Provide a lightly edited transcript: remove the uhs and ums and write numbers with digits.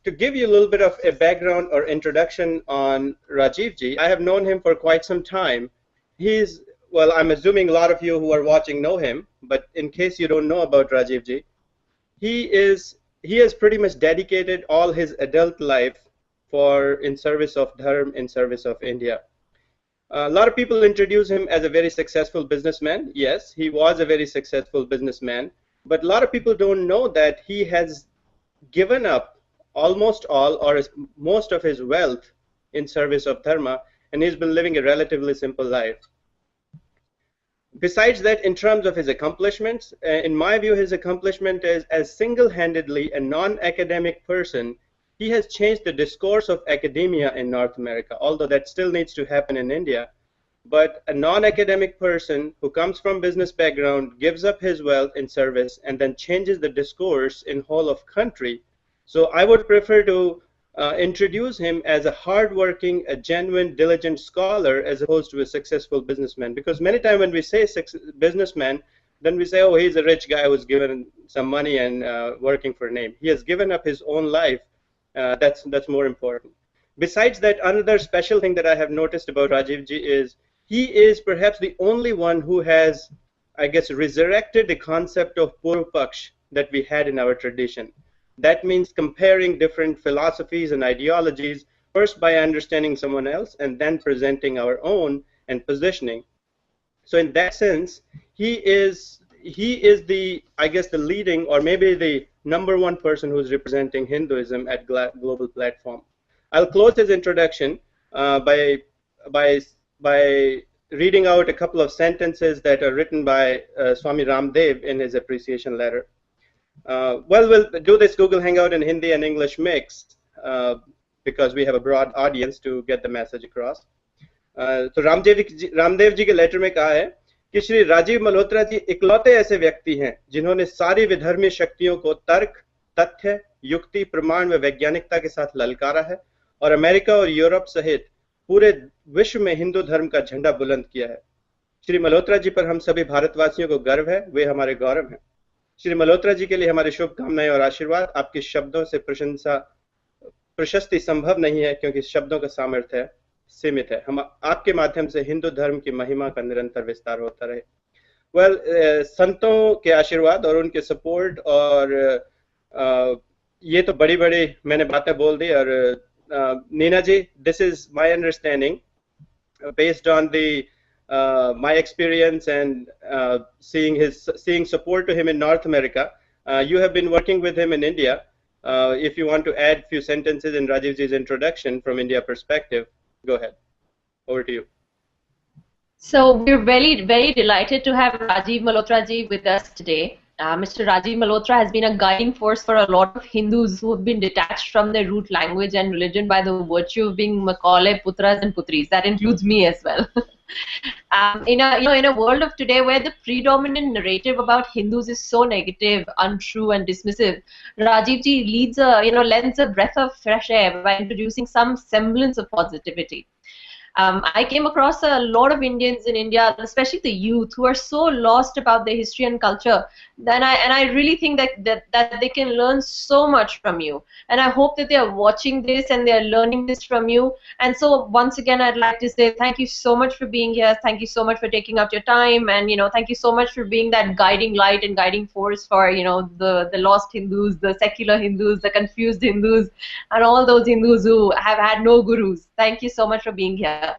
to give you a little bit of a background or introduction on Rajiv ji, I have known him for quite some time. He's, well, I'm assuming a lot of you who are watching know him, but in case you don't know about Rajiv ji, he has pretty much dedicated all his adult life for in service of Dharm, in service of India. A lot of people introduce him as a very successful businessman. Yes, he was a very successful businessman, but a lot of people don't know that he has given up almost all or most of his wealth in service of Dharma, and he's been living a relatively simple life. Besides that, in terms of his accomplishments, in my view, his accomplishment is as single-handedly a non-academic person, he has changed the discourse of academia in North America, although that still needs to happen in India. But a non-academic person who comes from business background, gives up his wealth in service, and then changes the discourse in whole of country. So I would prefer to introduce him as a hardworking, a genuine, diligent scholar as opposed to a successful businessman. Because many times when we say businessman, then we say, oh, he's a rich guy who's given some money and working for a name. He has given up his own life. That's more important. Besides that, another special thing that I have noticed about Rajiv ji is he is perhaps the only one who has, I guess, resurrected the concept of Purva Paksh that we had in our tradition. That means comparing different philosophies and ideologies, first by understanding someone else and then presenting our own and positioning. So in that sense, he is the, I guess, the leading or maybe the #1 person who's representing Hinduism at global platform. I'll close his introduction by reading out a couple of sentences that are written by Swami Ramdev in his appreciation letter. Well, we'll do this Google Hangout in Hindi and English mix because we have a broad audience to get the message across. तो रामदेव जी के letter में कहा है कि श्री राजीव मल्होत्रा जी इकलौते ऐसे व्यक्ति हैं जिन्होंने सारी विधर्मी शक्तियों को तर्क, तथ्य, युक्ति, प्रमाण व वैज्ञानिकता के साथ ललकारा है और अमेरिका और यूरोप सहित पूरे विश्व में हिंदू धर्म का झंडा बुलंद किया है। श्री मल्होत्रा जी पर हम सभी भारतवासियों को गर्व है, वे हमारे गौरव हैं। श्री मल्होत्रा जी के लिए हमारी शुभकामनाएं और आशीर्वाद। आपके शब्दों से प्रशस्ति संभव नहीं है क्योंकि शब्दों का सामर्थ्य सीमित है। हम आपके माध्यम से हिंदू धर्म की महिमा का निरंतर विस्तार होता रहे। वेल, संतों के आशीर्वाद और उनके सपोर्ट और ये तो बड़ी बड़ी मैंने बातें बोल दी। और Neena ji, this is my understanding based on the my experience and seeing support to him in North America. You have been working with him in India. If you want to add a few sentences in Rajiv ji's introduction from India perspective, go ahead. Over to you. So we're very delighted to have Rajiv Malhotra ji with us today. Mr. Rajiv Malhotra has been a guiding force for a lot of Hindus who have been detached from their root language and religion by the virtue of being Macaulay, Putras and Putris. That includes me as well. In a world of today where the predominant narrative about Hindus is so negative, untrue and dismissive, Rajiv ji lends a breath of fresh air by introducing some semblance of positivity. I came across a lot of Indians in India, especially the youth, who are so lost about their history and culture. And I really think that they can learn so much from you. And I hope that they are watching this and they are learning this from you. And so once again, I'd like to say thank you so much for being here. Thank you so much for taking up your time. And thank you so much for being that guiding light and guiding force for the lost Hindus, the secular Hindus, the confused Hindus, and all those Hindus who have had no gurus. Thank you so much for being here.